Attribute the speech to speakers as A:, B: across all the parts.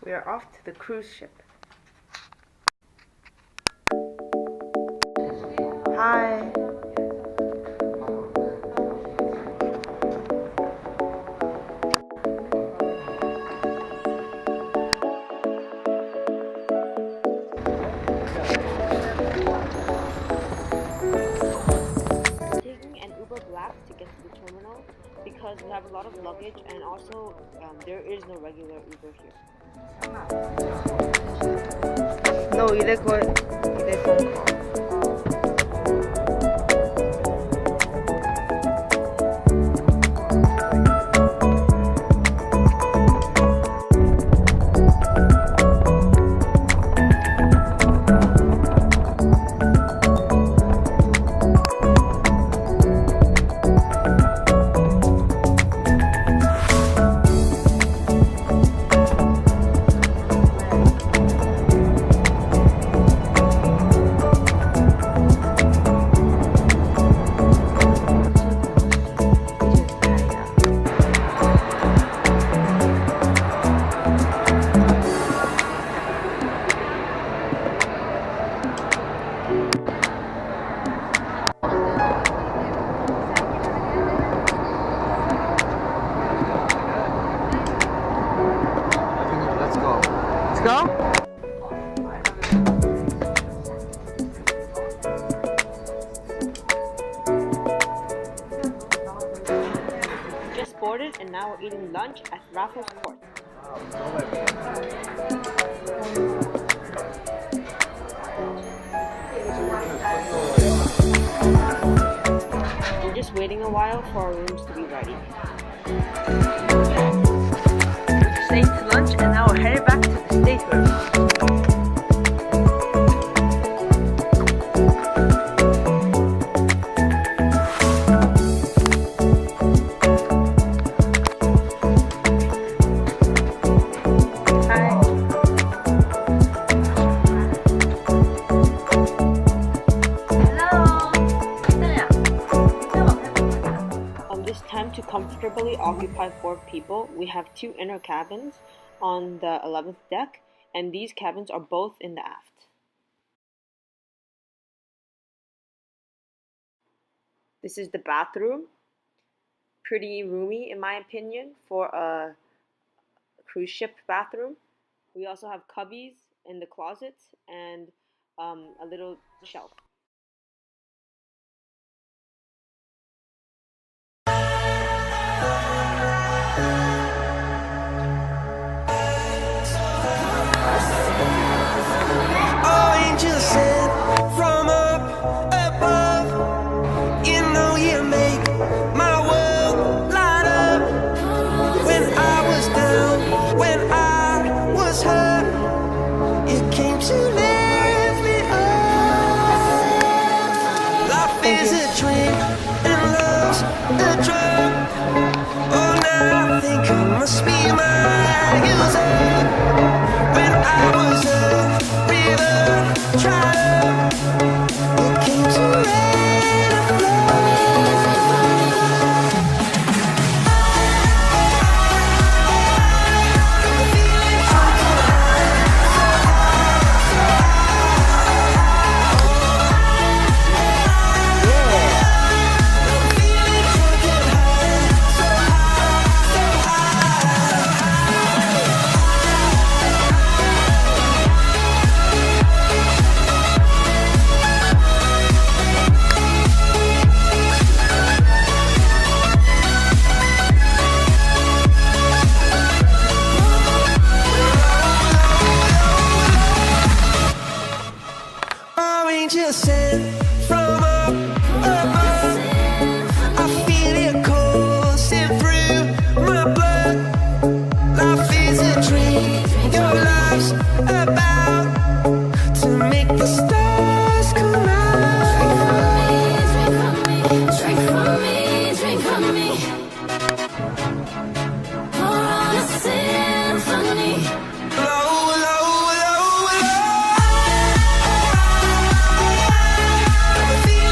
A: We are off to the cruise ship. Hi. Taking an Uber Black to get to the terminal because we have a lot of luggage and also there is no regular Uber here. No, 이래 phone call. Let's go. Just boarded and now we're eating lunch at Raffle's Court. We're just waiting a while for our rooms to be ready. We stayed to lunch and now we're headed back to the stateroom. To comfortably occupy 4 people, we have 2 inner cabins on the 11th deck, and these cabins are both in the aft. This is the bathroom. Pretty roomy in my opinion for a cruise ship bathroom. We also have cubbies in the closets and a little shelf.
B: Feel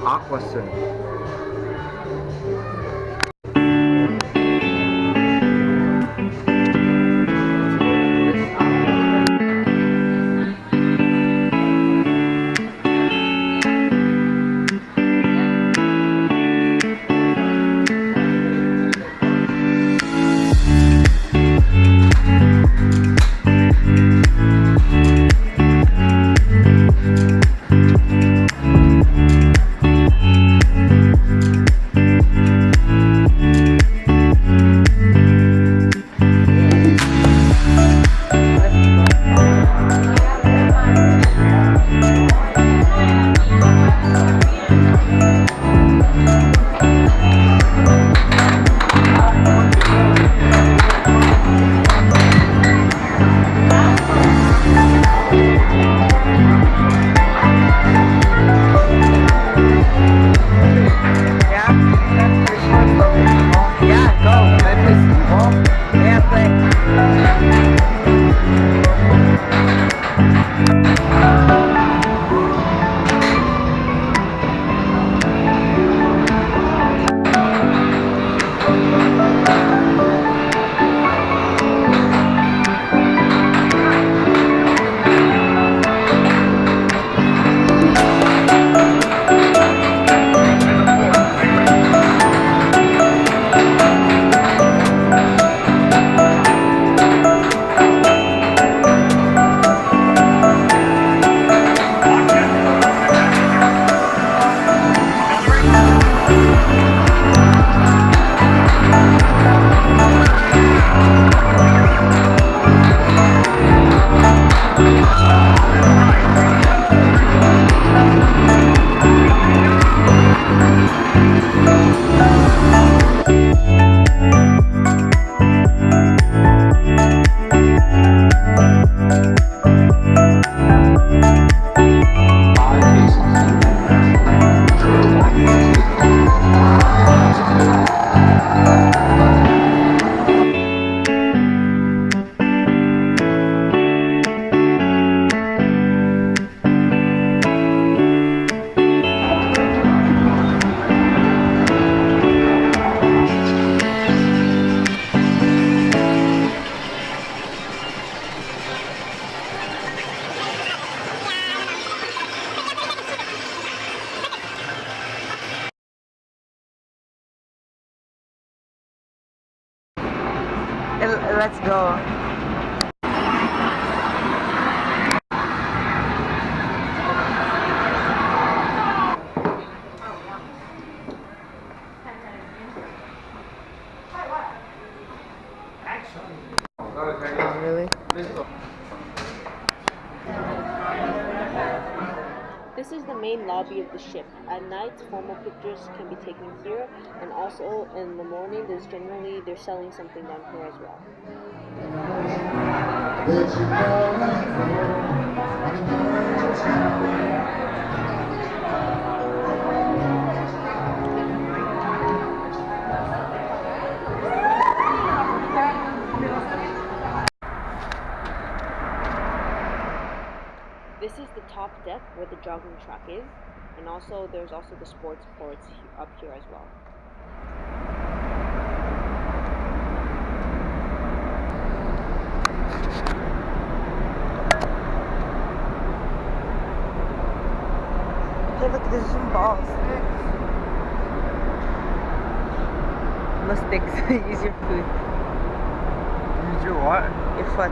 B: aqua swim. Let's go. Oh, really?
A: This is the main lobby of the ship. At night, formal pictures can be taken here, and also in the morning, they're selling something down here as well. This is the top deck where the jogging track is, and also there's also the sports courts up here as well.
B: Hey, look, there's some balls. No sticks. Use your foot.
C: Use your what?
B: Your foot.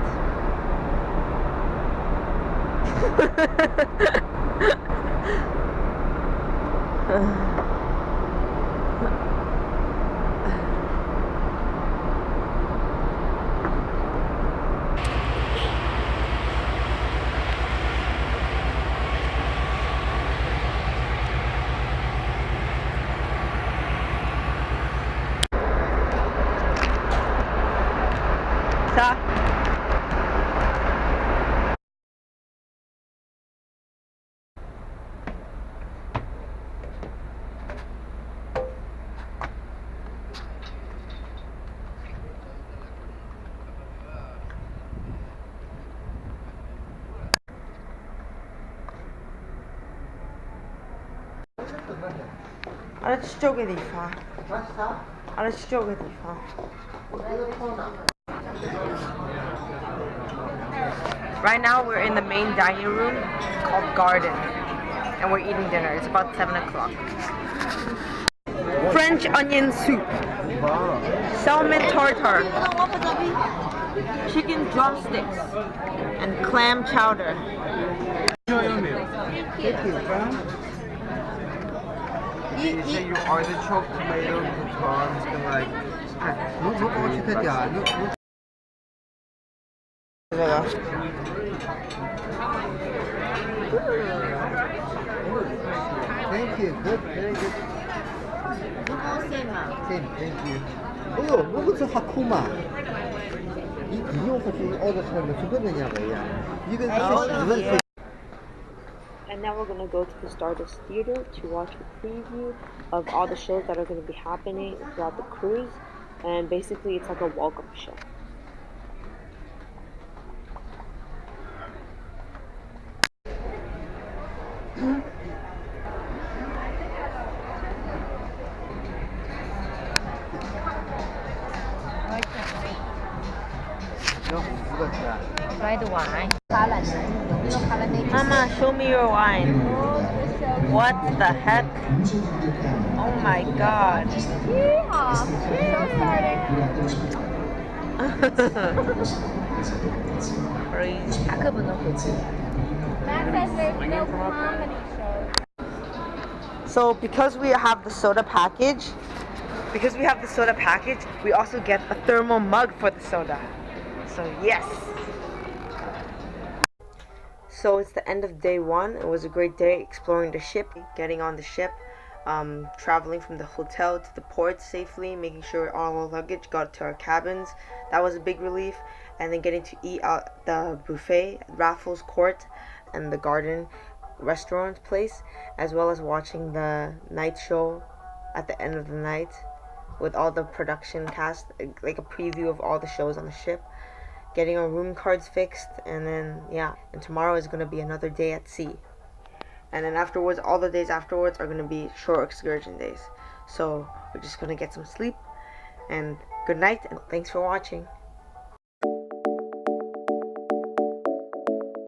B: 아래치 쪽에 디파. 아래치 쪽에 디파. Right now we're in the main dining room called Garden, and we're eating dinner. It's about 7 o'clock. French onion soup, salmon tartare, chicken drumsticks, and clam chowder.
C: You say your artichoke, tomatoes, and prawns, and like. Thank you. Good. Very good. Same. Thank you. Oh, what's a hakuma?
A: And now we're gonna go to the Stardust Theater to watch a preview of all the shows that are gonna be happening throughout the cruise. And basically, it's like a welcome show.
B: Try the wine. Mama, show me your wine. What the heck? Oh my god. Crazy. So because we have the soda package, we also get a thermal mug for the soda. So yes. So it's the end of day one. It was a great day exploring the ship, getting on the ship, traveling from the hotel to the port safely, making sure all our luggage got to our cabins. That was a big relief. And then getting to eat at the buffet, Raffle's Court, and the Garden restaurant place, as well as watching the night show at the end of the night with all the production cast, like a preview of all the shows on the ship. Getting our room cards fixed, and then and tomorrow is going to be another day at sea. And then afterwards, all the days afterwards are going to be shore excursion days. So we're just going to get some sleep, and good night, and thanks for watching.